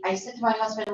I said to my husband,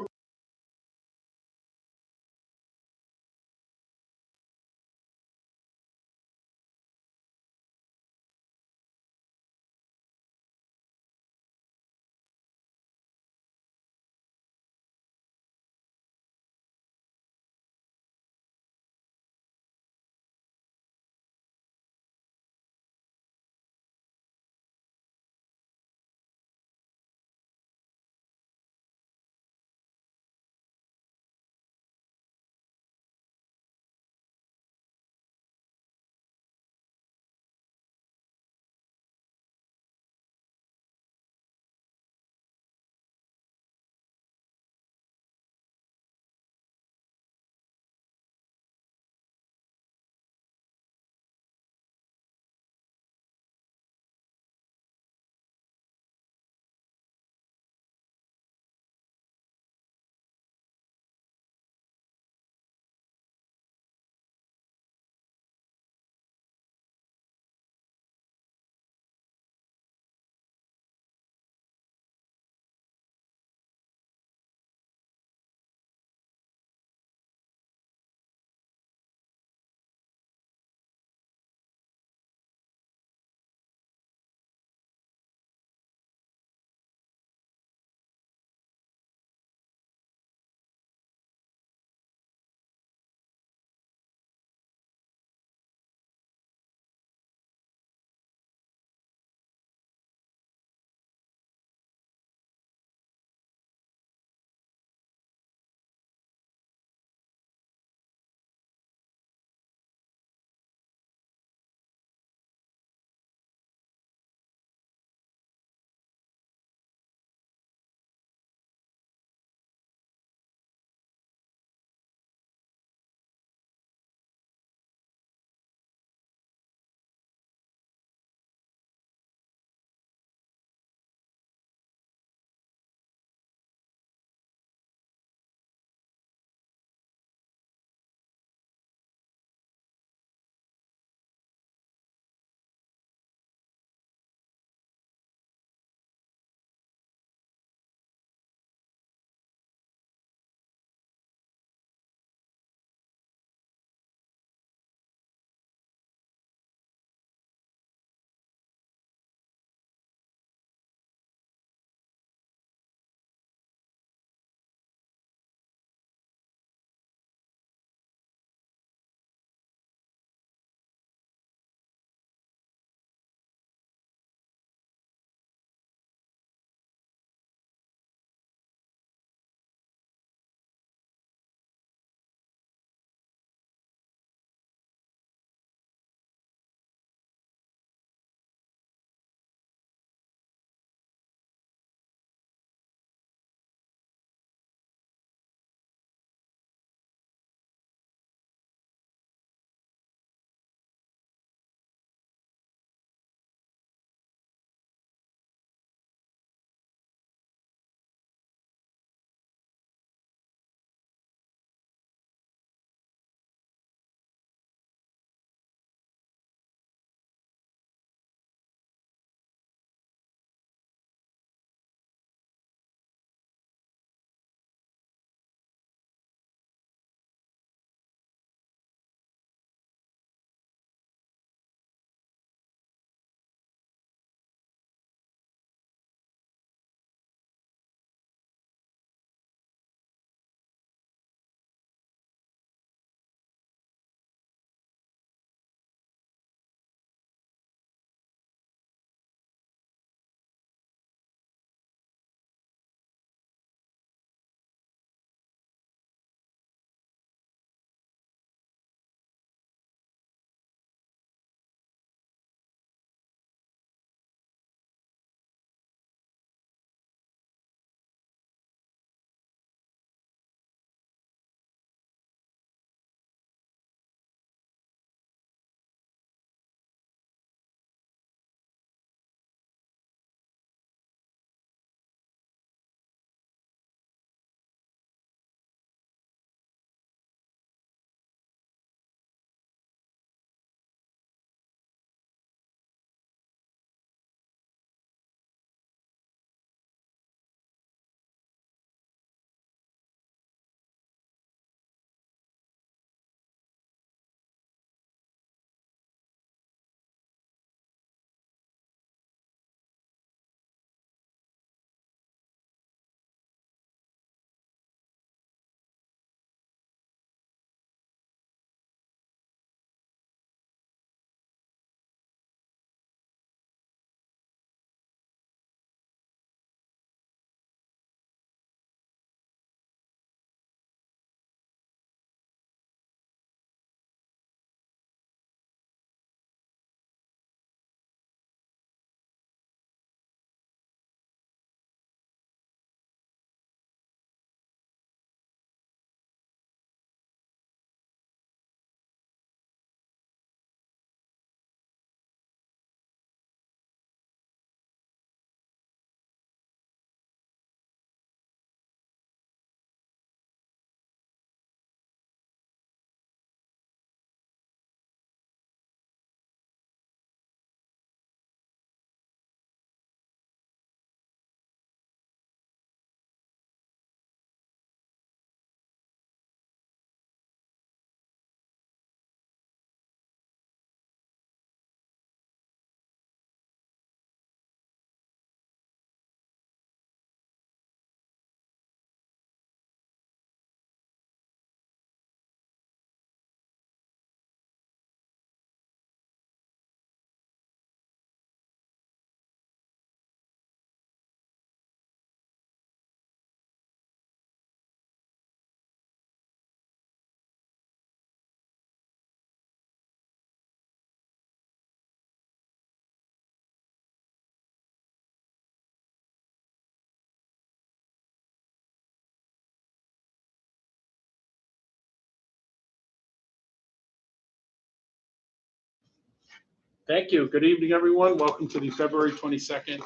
Thank you. Good evening, everyone. Welcome to the February 22nd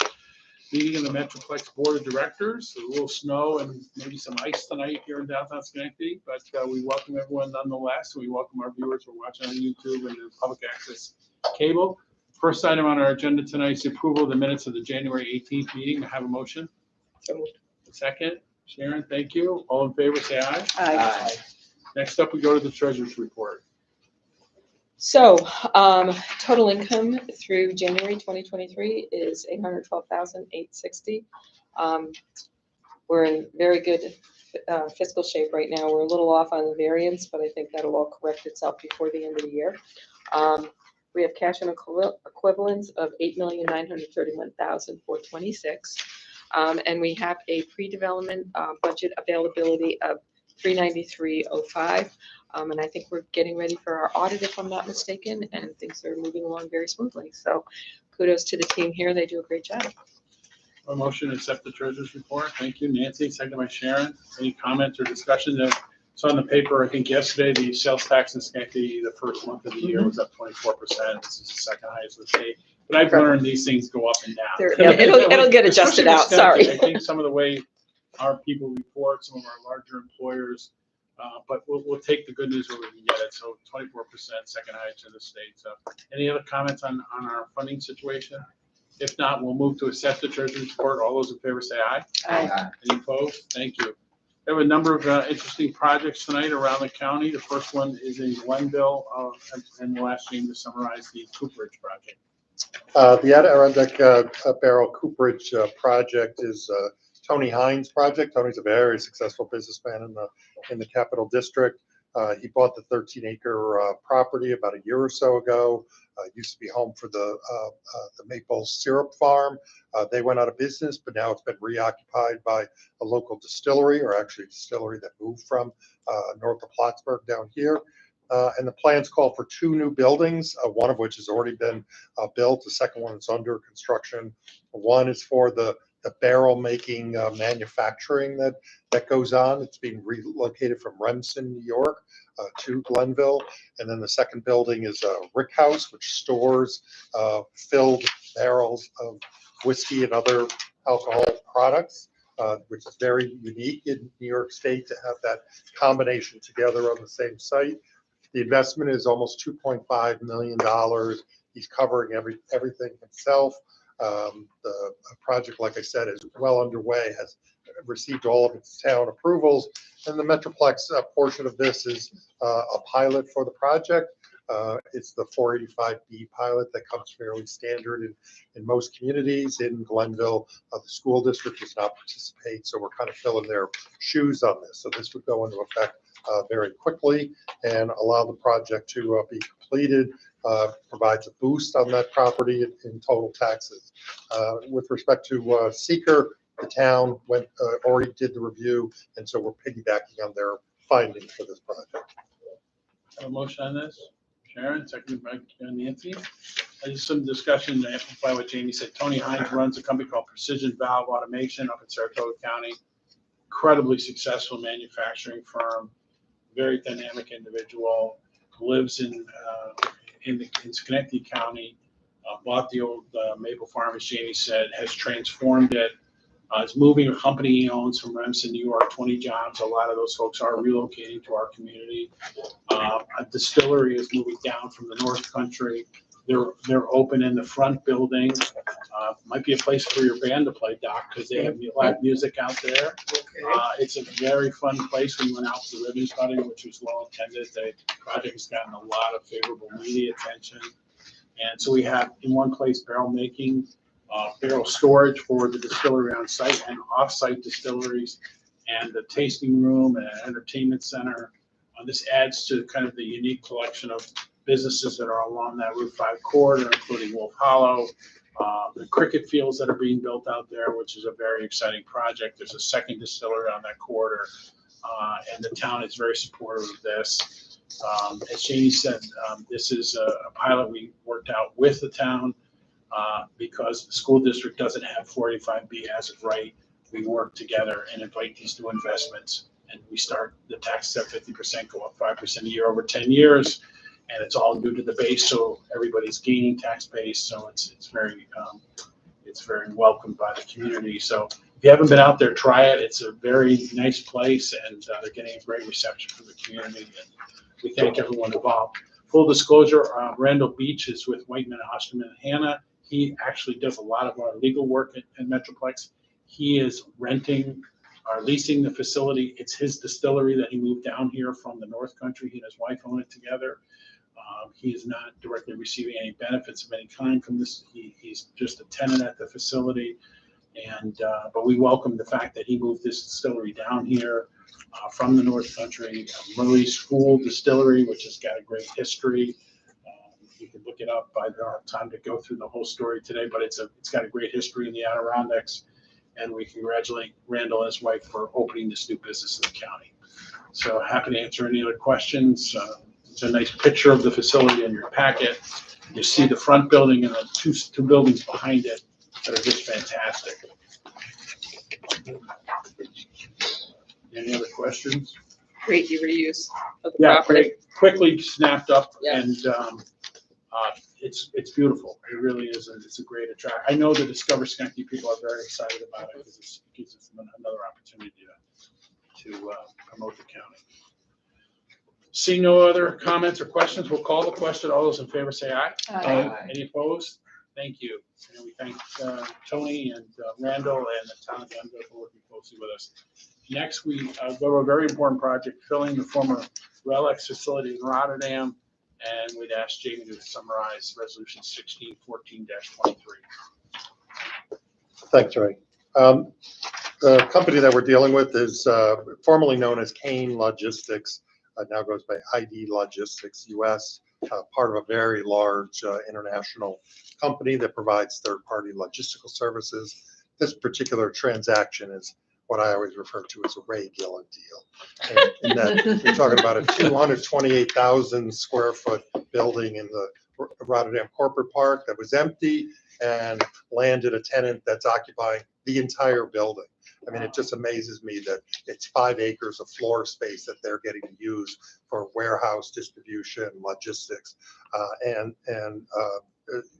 meeting of the Metroplex Board of Directors. A little snow and maybe some ice tonight here in downtown Schenectady, but we welcome everyone nonetheless. We welcome our viewers who are watching on YouTube and the public access cable. First item on our agenda tonight is the approval of the minutes of the January 18th meeting. I have a motion. Second. Sharon, thank you. All in favor, say aye. Aye. Next up, we go to the treasurer's report. So, total income through January 2023 is $812,860. We're in very good fiscal shape right now. We're a little off on the variance, but I think that'll all correct itself before the end of the year. We have cash and equivalents of $8,931,426, and we have a pre-development budget availability of $393.05. And I think we're getting ready for our audit, if I'm not mistaken, and things are moving along very smoothly. So kudos to the team here. They do a great job. A motion to accept the treasurer's report. Thank you, Nancy. Second by Sharon. Any comments or discussion? It's on the paper. I think yesterday the sales tax in Schenectady, the first month of the year, was up 24%. This is the second highest of the state. But I've learned these things go up and down. It'll get adjusted out. Sorry. I think some of the way our people report, some of our larger employers, but we'll take the good news where we can get it. So 24%, second highest in the state. So any other comments on our funding situation? If not, we'll move to accept the treasurer's report. All those in favor say aye. Aye. Any opposed? Thank you. We have a number of interesting projects tonight around the county. The first one is in Glenville, and we'll ask James to summarize the Cooperage project. The Adirondack Barrel Cooperage project is Tony Hines' project. Tony's a very successful businessman in the Capital District. He bought the 13-acre property about a year or so ago. Used to be home for the maple syrup farm. They went out of business, but now it's been reoccupied by a local distillery, or actually a distillery that moved from north of Plattsburgh down here. And the plans call for 2 new buildings, one of which has already been built. The second one is under construction. One is for the barrel making manufacturing that goes on. It's being relocated from Remsen, New York, to Glenville. And then the second building is a rick house, which stores filled barrels of whiskey and other alcoholic products, which is very unique in New York State to have that combination together on the same site. The investment is almost $2.5 million. He's covering everything himself. The project, like I said, is well underway, has received all of its town approvals, and the Metroplex portion of this is a pilot for the project. It's the 485B pilot that comes fairly standard in most communities. In Glenville, the school district does not participate, so we're kind of filling their shoes on this. So this would go into effect very quickly and allow the project to be completed. Provides a boost on that property in total taxes. With respect to Seeker, the town already did the review, and so we're piggybacking on their findings for this project. Have a motion on this? Sharon, seconded by Nancy. Just some discussion to amplify what Jamie said. Tony Hines runs a company called Precision Valve Automation up in Saratoga County. Incredibly successful manufacturing firm, very dynamic individual, lives in Schenectady County, bought the old maple farm, as Jamie said, has transformed it. Is moving a company he owns from Remsen, New York, 20 jobs. A lot of those folks are relocating to our community. A distillery is moving down from the North Country. They're open in the front building. Might be a place for your band to play, Doc, because they have live music out there. It's a very fun place. We went out for the ribbon cutting, which was well attended. The project has gotten a lot of favorable media attention. And so we have in one place barrel making, barrel storage for the distillery on site and off-site distilleries, and the tasting room and an entertainment center. This adds to kind of the unique collection of businesses that are along that Route 5 corridor, including Wolf Hollow, the cricket fields that are being built out there, which is a very exciting project. There's a second distillery on that corridor, and the town is very supportive of this. As Jamie said, this is a pilot we worked out with the town because the school district doesn't have 485B as of right. We work together and invite these new investments, and we start the taxes at 50%, go up 5% a year over 10 years. and it's all new to the base, so everybody's gaining tax base, so it's very welcomed by the community. So if you haven't been out there, try it. It's a very nice place, and they're getting a great reception from the community, and we thank everyone involved. Full disclosure, Randall Beach is with Whiteman, Osterman, and Hannah. He actually does a lot of our legal work at Metroplex. He is renting or leasing the facility. It's his distillery that he moved down here from the North Country. He and his wife own it together. He is not directly receiving any benefits of any kind from this. He's just a tenant at the facility. And but we welcome the fact that he moved this distillery down here from the North Country. Murray School Distillery, which has got a great history. You can look it up. I don't have time to go through the whole story today, but it's got a great history in the Adirondacks. And we congratulate Randall and his wife for opening this new business in the county. So happy to answer any other questions. It's a nice picture of the facility in your packet. You see the front building and the two buildings behind it that are just fantastic. Any other questions? Great reuse of the Yeah, property. great. Quickly snapped up, Yeah. and it's beautiful. It really is. It's a great attraction. I know the Discover Schenectady people are very excited about it because it gives us another opportunity to promote the county. See no other comments or questions, we'll call the question. All those in favor say aye. Aye. Any opposed? Thank you. And we thank Tony and Randall and the town of Denver for working closely with us. Next, we go to a very important project, filling the former Relics facility in Rotterdam. And we'd ask Jamie to summarize Resolution 1614-23. Thanks, Ray. The company that we're dealing with is formerly known as Kane Logistics, now goes by ID Logistics US, part of a very large international company that provides third-party logistical services. This particular transaction is what I always refer to as a Ray Gillen deal. And that you're talking about a 228,000 square foot building in the Rotterdam Corporate Park that was empty and landed a tenant that's occupying the entire building. I mean, it just amazes me that it's 5 acres of floor space that they're getting to use for warehouse distribution, logistics, and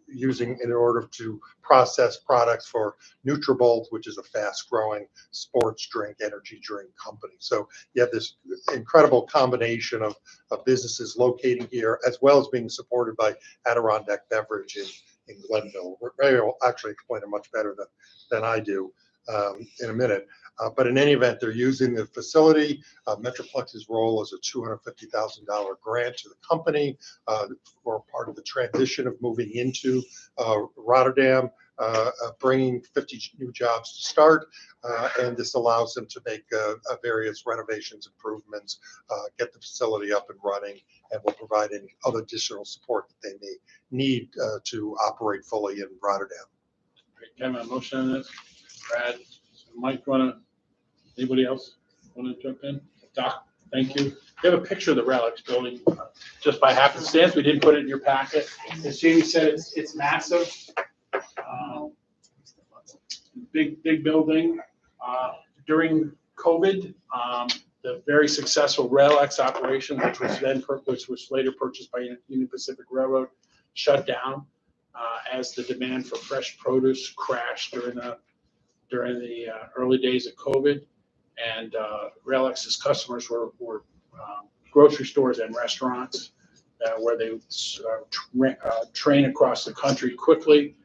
using in order to process products for Nutrabolt, which is a fast-growing sports drink, energy drink company. So you have this incredible combination of businesses locating here, as well as being supported by Adirondack Beverage in Glenville. Ray will actually explain it much better than I do in a minute. But in any event, they're using the facility. Metroplex's role is a $250,000 grant to the company for part of the transition of moving into Rotterdam, bringing 50 new jobs to start. And this allows them to make various renovations, improvements, get the facility up and running, and will provide any other additional support that they may need to operate fully in Rotterdam. Can I have a motion on this? Brad, Mike, anybody else want to jump in? Doc, thank you. You have a picture of the Relics building. Just by happenstance, we didn't put it in your packet. As Jamie said, it's massive. Big building. During COVID, the very successful Relics operation, which was later purchased by Union Pacific Railroad, shut down as the demand for fresh produce crashed during the early days of COVID. And Relix's customers were grocery stores and restaurants where they would train across the country quickly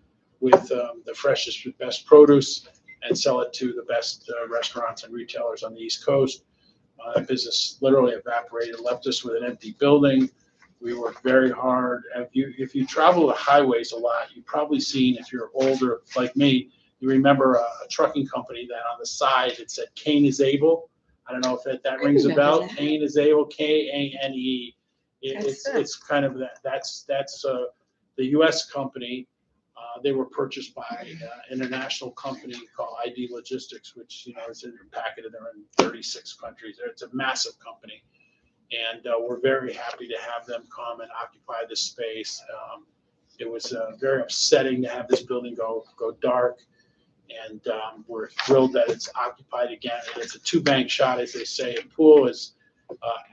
with the freshest, best produce and sell it to the best restaurants and retailers on the East Coast. That business literally evaporated, left us with an empty building. We worked very hard. If you travel the highways a lot, you've probably seen, if you're older like me, you remember a trucking company that on the side it said Kane is able. I don't know if that rings a bell. That. Kane is able, K-A-N-E. It's kind of that. That's the U.S. company. They were purchased by an international company called ID Logistics, which is in your packet, and they're in 36 countries. It's a massive company, and we're very happy to have them come and occupy this space. It was very upsetting to have this building go dark. And we're thrilled that it's occupied again. And it's a 2-bank shot, as they say. A pool is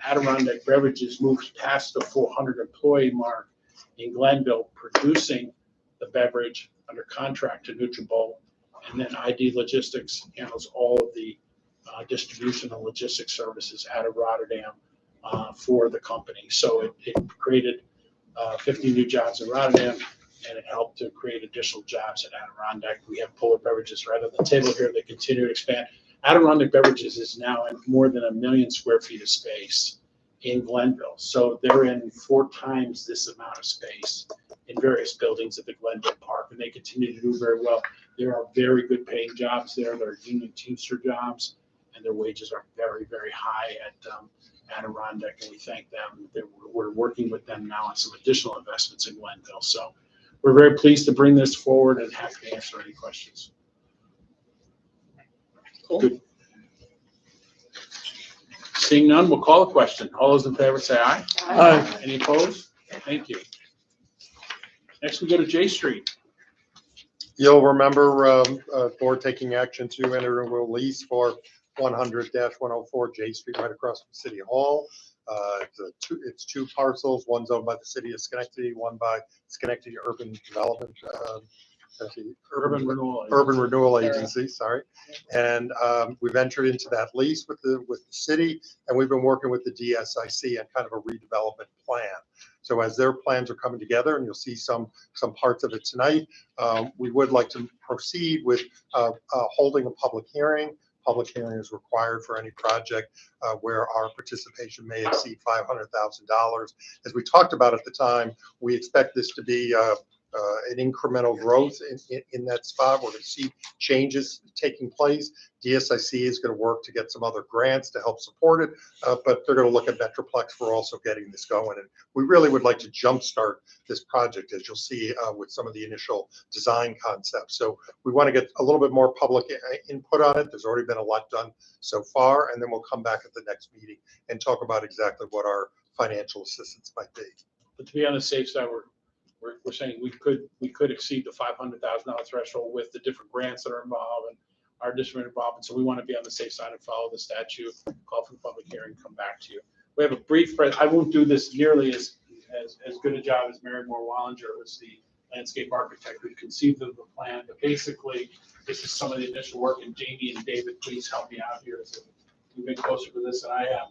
Adirondack Beverages moves past the 400 employee mark in Glenville, producing the beverage under contract to Nutrabolt. And then ID Logistics handles all of the distribution and logistics services out of Rotterdam for the company. So it created 50 new jobs in Rotterdam, and it helped to create additional jobs at Adirondack. We have Polar Beverages right on the table here. They continue to expand. Adirondack Beverages is now in more than 1 million square feet of space in Glenville. So they're in 4 times this amount of space in various buildings at the Glenville Park, and they continue to do very well. There are very good paying jobs there. They're union Teamster jobs, and their wages are very, very high at Adirondack, and we thank them. We're working with them now on some additional investments in Glenville. So we're very pleased to bring this forward and happy to answer any questions. Cool. Good. Seeing none, we'll call a question. All those in favor say aye. Aye. Any opposed? Thank you. Next, we go to J Street. You'll remember board taking action to enter into a lease for 100-104 J Street right across from City Hall. It's 2 parcels. One's owned by the city of Schenectady, one by Schenectady Urban Development, Urban Renewal. Urban Renewal Agency, sorry. And we've entered into that lease with the city, and we've been working with the DSIC on kind of a redevelopment plan. So as their plans are coming together, and you'll see some parts of it tonight, we would like to proceed with holding a public hearing. Public hearing is required for any project where our participation may exceed $500,000. As we talked about at the time, we expect this to be an incremental growth in that spot. We're going to see changes taking place. DSIC is going to work to get some other grants to help support it, but they're going to look at Metroplex for also getting this going. And we really would like to jumpstart this project, as you'll see with some of the initial design concepts. So we want to get a little bit more public input on it. There's already been a lot done so far, and then we'll come back at the next meeting and talk about exactly what our financial assistance might be. But to be on the safe side, we're saying we could exceed the $500,000 threshold with the different grants that are involved and our district involvement. So we want to be on the safe side and follow the statute, call for the public hearing, come back to you. We have a brief, I won't do this nearly as good a job as Mary Moore Wallinger, who's the landscape architect who conceived of the plan. But basically, this is some of the initial work, and Jamie and David, please help me out here. So you've been closer to this than I have.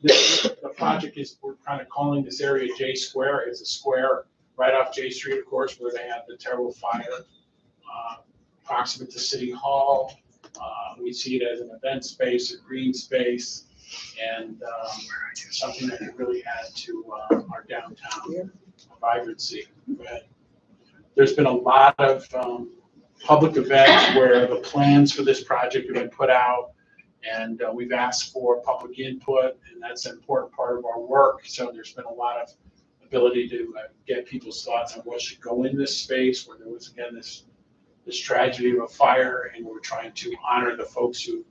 The project is, we're kind of calling this area J Square. It's a square right off J Street, of course, where they had the terrible fire, proximate to City Hall. We see it as an event space, a green space, and something that could really add to our downtown vibrancy. There's been a lot of public events where the plans for this project have been put out, and we've asked for public input, and that's an important part of our work. So there's been a lot of ability to get people's thoughts on what should go in this space, where there was, again, this tragedy of a fire, and we're trying to honor the folks who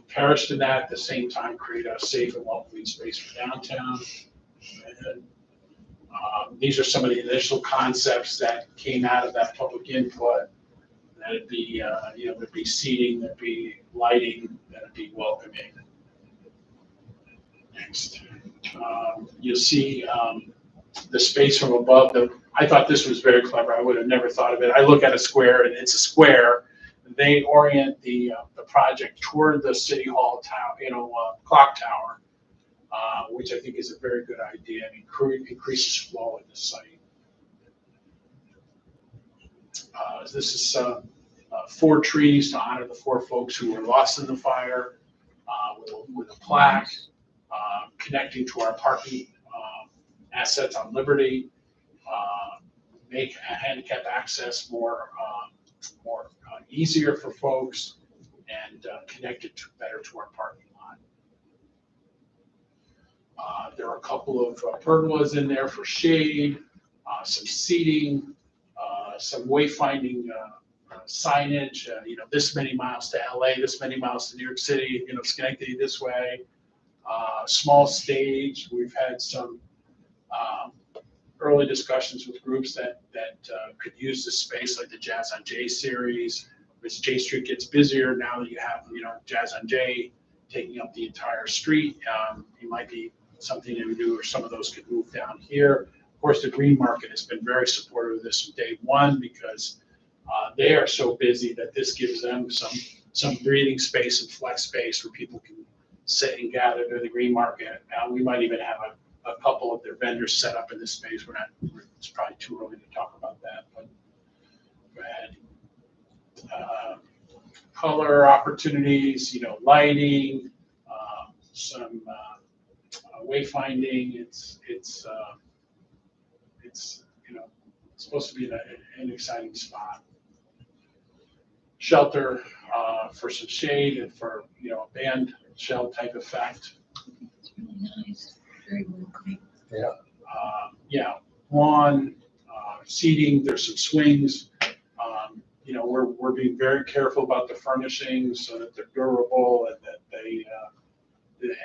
perished in that, at the same time create a safe and welcoming space for downtown. And, these are some of the initial concepts that came out of that public input. That'd be, there'd be seating, there'd be lighting, that'd be welcoming. Next, you'll see the space from above. I thought this was very clever. I would have never thought of it. I look at a square, and it's a square. They orient the project toward the City Hall tower, clock tower, which I think is a very good idea and increases flow in the site. This is 4 trees to honor the 4 folks who were lost in the fire, with a plaque connecting to our parking assets on Liberty, make handicap access more easier for folks, and connect it better to our parking lot. There are a couple of pergolas in there for shade, some seating, some wayfinding signage, this many miles to LA, this many miles to New York City, Schenectady this way, small stage. We've had some early discussions with groups that could use this space, like the Jazz on J series. As J Street gets busier, now that you have, Jazz on J taking up the entire street. It might be something to do, or some of those could move down here. Of course, the green market has been very supportive of this from day one because they are so busy that this gives them some breathing space and flex space where people can sit and gather to the green market. We might even have a couple of their vendors set up in this space. It's probably too early to talk about that, but go ahead. Color opportunities, lighting, some wayfinding. It's supposed to be an exciting spot. Shelter for some shade and for a band shell type effect. It's really nice. Very welcoming. Yeah, lawn, seating. There's some swings. We're being very careful about the furnishings so that they're durable and that they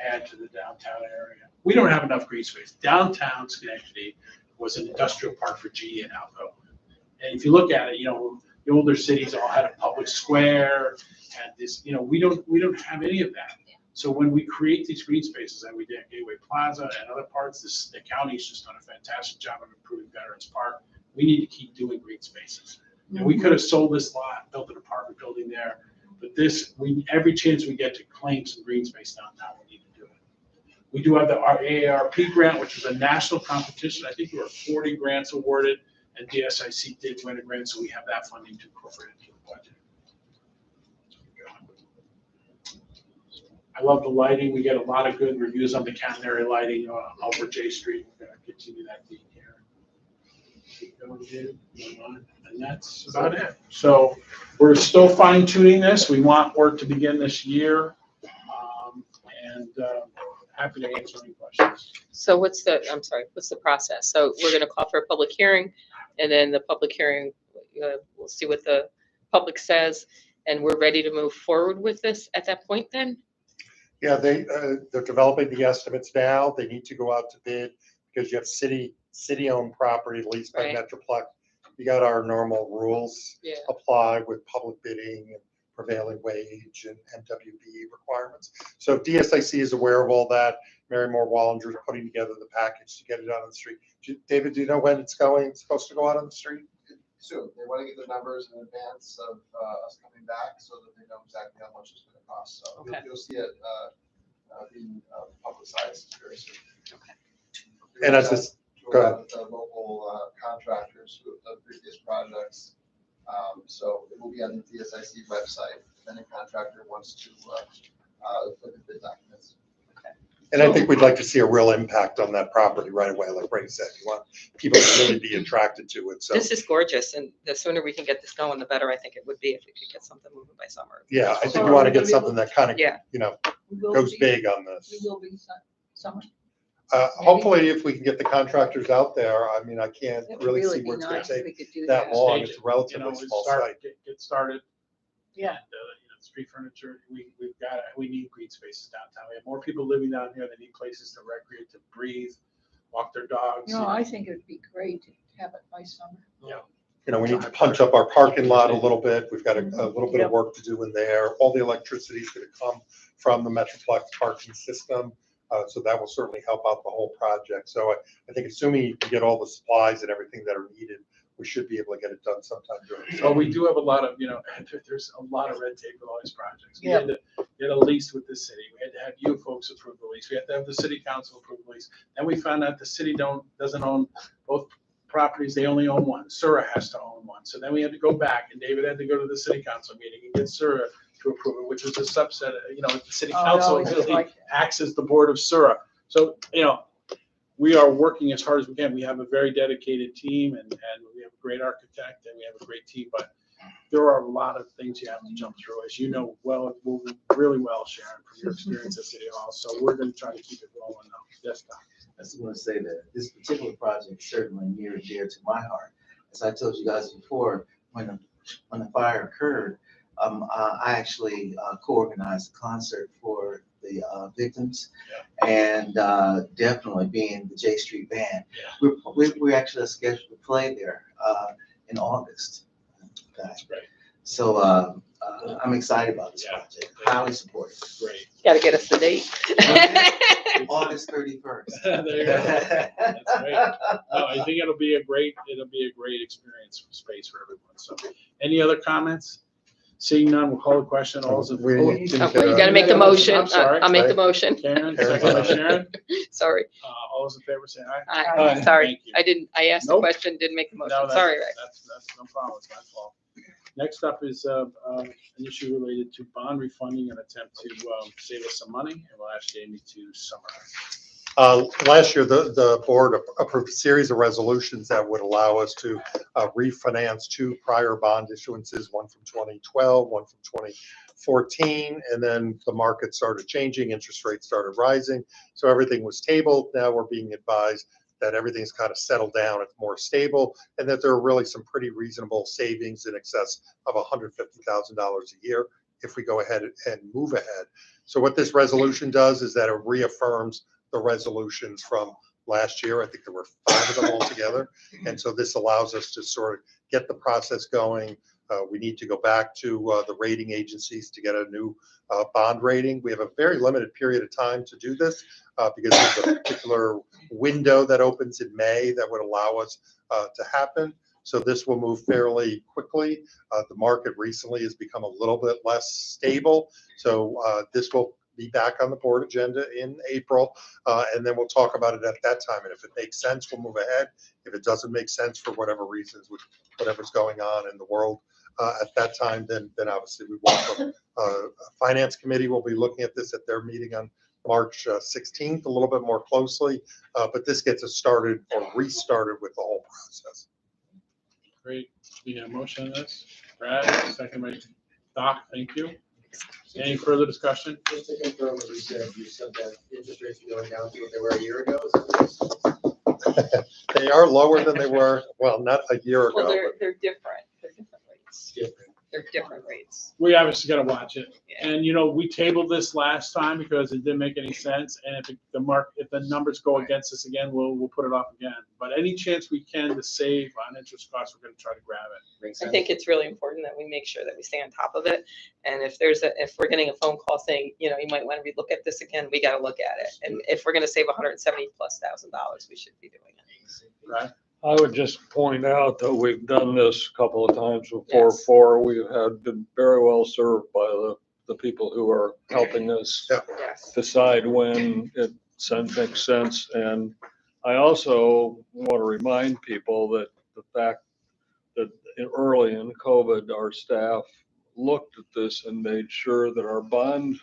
add to the downtown area. We don't have enough green space. Downtown Schenectady was an industrial park for GE and Alco. And if you look at it, the older cities all had a public square, and this, we don't have any of that. So when we create these green spaces, and we did at Gateway Plaza and other parts, the county's just done a fantastic job of improving Veterans Park. We need to keep doing green spaces. And we could have sold this lot, built an apartment building there, but every chance we get to claim some green space downtown, we need to do it. We do have the AARP grant, which is a national competition. I think there were 40 grants awarded, and DSIC did win a grant, so we have that funding to incorporate into the budget. I love the lighting. We get a lot of good reviews on the catenary lighting over J Street. We're going to continue that theme here. Keep going, David. And that's about it. So we're still fine tuning this. We want work to begin this year, and happy to answer any questions. So what's the process? So we're going to call for a public hearing, and then the public hearing, we'll see what the public says, and we're ready to move forward with this at that point then? Yeah, they're developing the estimates now. They need to go out to bid because you have city-owned property leased by Right. Metroplex. You got our normal rules Yeah. apply with public bidding and prevailing wage and MWB requirements. So DSIC is aware of all that. Mary Moore Wallinger is putting together the package to get it out on the street. David, do you know when it's supposed to go out on the street? Soon. They want to get the numbers in advance of us coming back so that they know exactly how much it's going to cost. So Okay. you'll see it being publicized very soon. Okay. And as this, go ahead. With the local contractors who have done previous projects. So it will be on the DSIC website if any contractor wants to look at the documents. and I think we'd like to see a real impact on that property right away, like Ray said. You want people to really be attracted to it. So This is gorgeous, and the sooner we can get this going, the better I think it would be if we could get something moving by summer. yeah, I think So we are want to we get gonna be something that kind of, Yeah. We will goes be- big on this. We will be summer. Hopefully, if we can get the contractors out there, I mean, I can't It would really see really be where it's gonna nice if take we could do that that. long. Stage It's a it, relatively small site. Get started. Yeah. And, street furniture, we need green spaces downtown. We have more people living down here. They need places to recreate, to breathe, walk their dogs. I think it'd be great to have it by summer. We need to punch up our parking lot a little bit. We've got a little bit of Yep. work to do in there. All the electricity is gonna come from the Metroplex parking system. So that will certainly help out the whole project. So I think assuming you can get all the supplies and everything that are needed, we should be able to get it done sometime during the So summer. we do have a lot of, there's a lot of red tape with all these projects. We had to get a lease with the city. We had to have you folks approve the lease. We had to have the city council approve the lease. Then we found out the city doesn't own both properties. They only own one. Sura has to own one. So then we had to go back, and David had to go to the city council meeting and get Sura to approve it, which was a subset, the city council really acts as the board of Sura. So, we are working as hard as we can. We have a very dedicated team, and we have a great architect, and we have a great team, but there are a lot of things you have to jump through, as you know really well, Sharon, from your experience at City Hall. So we're going to try to keep it rolling now. Yes, Tom. I just want to say that this particular project is certainly near and dear to my heart. As I told you guys before, when the fire occurred, I actually co-organized a concert for the victims, and definitely being the J Street Band. We're actually scheduled to play there in August. Okay. That's great. So I'm excited about this Yeah. project, highly supportive. Great. Gotta get us the date. August 31st. There you go. That's great. No, I think it'll be a great experience space for everyone. So, any other comments? Seeing none, we'll call the question. All those in We favor? didn't Oh, get well, you a- gotta make the motion. I'm sorry. I'll make the motion. Karen, Karen. second by Sharon. Sorry. All those in favor say aye. Aye. Sorry, Thank you. I asked the Nope. question, didn't make the No, motion. that's- Sorry, Ray. That's no problem. It's my fault. Next up is an issue related to bond refunding and attempt to save us some money. And we'll ask Jamie to summarize. Last year, the board approved a series of resolutions that would allow us to refinance two prior bond issuances, one from 2012, one from 2014, and then the market started changing, interest rates started rising, so everything was tabled. Now we're being advised that everything's kind of settled down, it's more stable, and that there are really some pretty reasonable savings in excess of $150,000 a year if we go ahead and move ahead. So what this resolution does is that it reaffirms the resolutions from last year. I think there were 5 of them altogether. And so this allows us to sort of get the process going. We need to go back to the rating agencies to get a new bond rating. We have a very limited period of time to do this because there's a particular window that opens in May that would allow us to happen. So this will move fairly quickly. The market recently has become a little bit less stable. So this will be back on the board agenda in April, and then we'll talk about it at that time. And if it makes sense, we'll move ahead. If it doesn't make sense for whatever reasons, with whatever's going on in the world at that time, then obviously we welcome. Finance committee will be looking at this at their meeting on March 16th, a little bit more closely, but this gets us started or restarted with the whole process. Great. We have a motion on this. Brad, second by Doc, thank you. Any further discussion? Just to confirm what you said that interest rates are going down to what they were a year ago. They are lower than they were, well, not a year Well, ago. they're different. They're different rates. Different. They're different rates. We obviously got to watch it. Yeah. And, we tabled this last time because it didn't make any sense. And if the numbers go against us again, we'll put it off again. But any chance we can to save on interest costs, we're going to try to grab it. Makes I sense. think it's really important that we make sure that we stay on top of it. And if we're getting a phone call saying, you might want to relook at this again, we got to look at it. And if we're going to save $170,000+, we should be doing it. Right? I would just point out that we've done this a couple of times before. Yes. We've been very well served by the people who are helping us Yes. decide when it makes sense. And I also want to remind people that the fact that early in COVID, our staff looked at this and made sure that our bond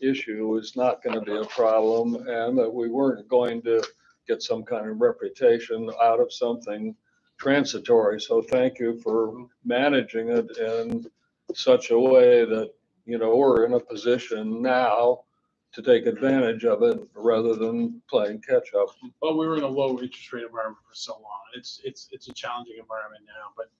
issue is not going to be a problem, and that we weren't going to get some kind of reputation out of something transitory. So thank you for managing it in such a way that, we're in a position now to take advantage of it rather than playing catch up. Well, we were in a low interest rate environment for so long. It's a challenging environment now. But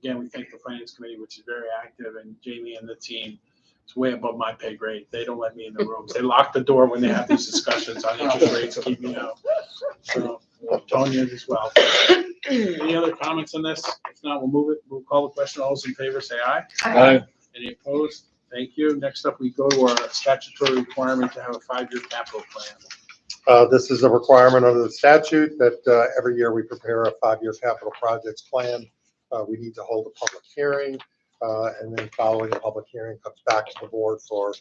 again, we thank the finance committee, which is very active, and Jamie and the team. It's way above my pay grade. They don't let me in the rooms. They lock the door when they have these discussions on interest rates, keep me out. So, Tonya as well. Any other comments on this? If not, we'll move it. We'll call the question. All those in favor say aye. Aye. Any opposed? Thank you. Next up, we go to our statutory requirement to have a 5-year capital plan. This is a requirement under the statute that every year we prepare a 5-year capital projects plan. We need to hold a public hearing, and then following the public hearing comes back to the board for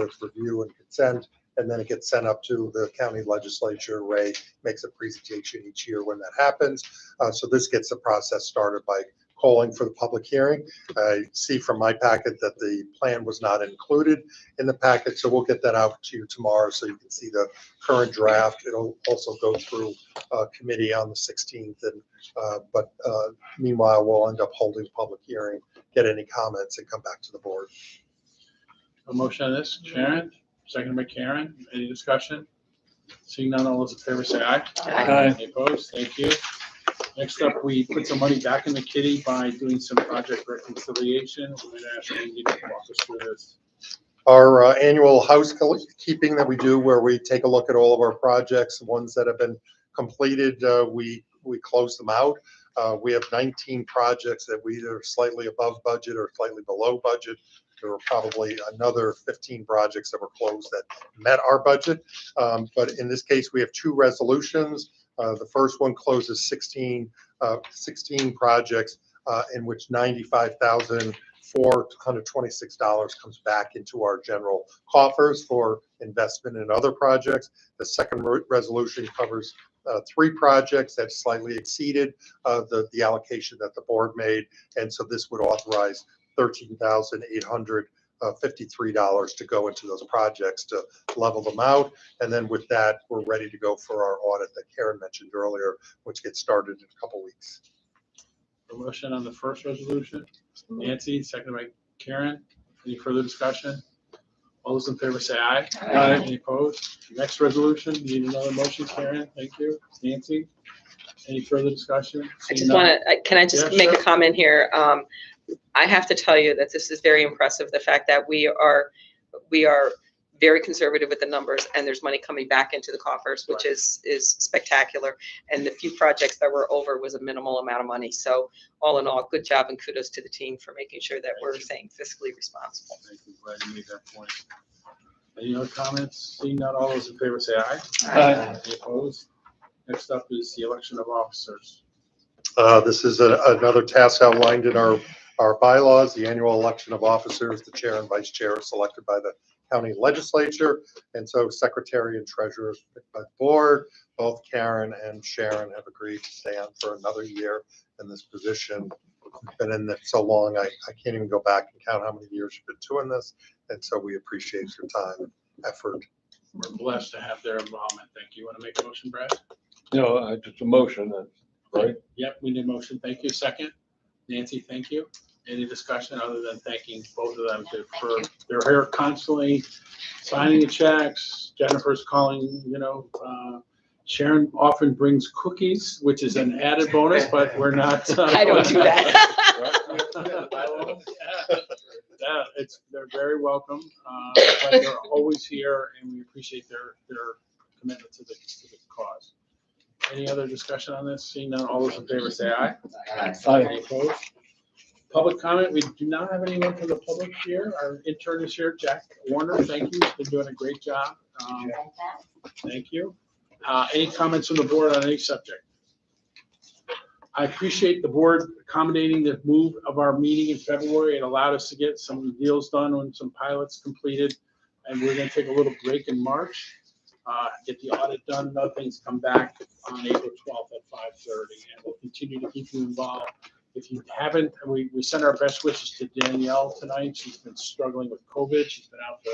its review and consent, and then it gets sent up to the county legislature. Ray makes a presentation each year when that happens. So this gets the process started by calling for the public hearing. I see from my packet that the plan was not included in the packet, so we'll get that out to you tomorrow so you can see the current draft. It'll also go through committee on the 16th, and but meanwhile, we'll end up holding a public hearing, get any comments, and come back to the board. A motion on this, Sharon, second by Karen. Any discussion? Seeing none, all those in favor say aye. Aye. Any opposed? Thank you. Next up, we put some money back in the kitty by doing some project reconciliation. We're going to ask Andy to walk us through this. Our annual housekeeping that we do, where we take a look at all of our projects, the ones that have been completed, we close them out. We have 19 projects that we either slightly above budget or slightly below budget. There were probably another 15 projects that were closed that met our budget. But in this case, we have 2 resolutions. The first one closes 16 projects in which $95,426 comes back into our general coffers for investment in other projects. The second resolution covers 3 projects that slightly exceeded the allocation that the board made. And so this would authorize $13,853 to go into those projects to level them out. And then with that, we're ready to go for our audit that Karen mentioned earlier, which gets started in a couple weeks. A motion on the first resolution. Nancy, seconded by Karen. Any further discussion? All those in favor say aye. Aye. Any opposed? Next resolution, need another motion, Karen? Thank you. Nancy? Any further discussion? I just want to, can I just Yeah, make a sure. comment here? I have to tell you that this is very impressive, the fact that we are very conservative with the numbers and there's money coming back into the coffers, which is spectacular. And the few projects that were over was a minimal amount of money. So all in all, good job and kudos to the team for making sure that we're staying fiscally responsible. Thank you. Glad you made that point. Any other comments? Seeing none, all those in favor say aye. Aye. Any opposed? Next up is the election of officers. This is another task outlined in our bylaws. The annual election of officers, the chair and vice chair are selected by the county legislature. And so secretary and treasurer is picked by the board. Both Karen and Sharon have agreed to stay on for another year in this position. I've been in it so long, I can't even go back and count how many years you've been doing this. And so we appreciate your time and effort. We're blessed to have their involvement. Thank you. Want to make a motion, Brad? No, just a motion, right? Yep, we need a motion. Thank you. Second. Nancy, thank you. Any discussion other than thanking both of them for they're here constantly signing the checks. Jennifer's calling, Sharon often brings cookies, which is an added bonus, but we're not. I don't do that. Yeah, they're very welcome, but they're always here and we appreciate their commitment to the cause. Any other discussion on this? Seeing none, all those in favor say aye. Any opposed? Public comment, we do not have anyone from the public here. Our intern is here, Jack Warner. Thank you. He's been doing a great job. Thank you. Any comments from the board on any subject? I appreciate the board accommodating the move of our meeting in February. It allowed us to get some deals done and some pilots completed. And we're going to take a little break in March, get the audit done, and other things come back on April 12th at 5:30. And we'll continue to keep you involved. If you haven't, we send our best wishes to Danielle tonight. She's been struggling with COVID. She's been out for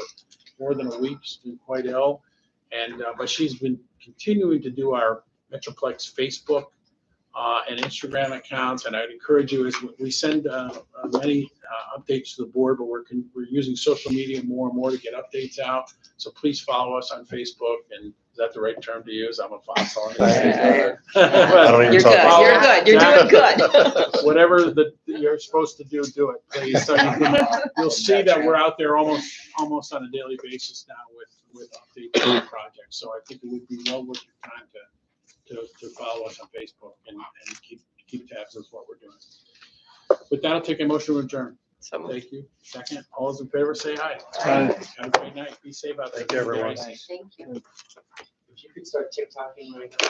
more than a week. She's been quite ill. And but she's been continuing to do our Metroplex Facebook and Instagram accounts. And I'd encourage you, as we send many updates to the board, but we're using social media more and more to get updates out. So please follow us on Facebook. And is that the right term to use? I'm a fossil. I don't even You're talk good, about you're good, you're doing good. Whatever you're supposed to do it, please. So you'll see that we're out there almost on a daily basis now with updates on the project. So I think it would be well worth your time to follow us on Facebook and keep tabs on what we're doing. With that, I'll take a motion to adjourn. So Thank you. Second, all those in favor say aye. Aye. Have a great night. Be safe out there. Thank you, everyone. Thank you. If you could start TikToking right now.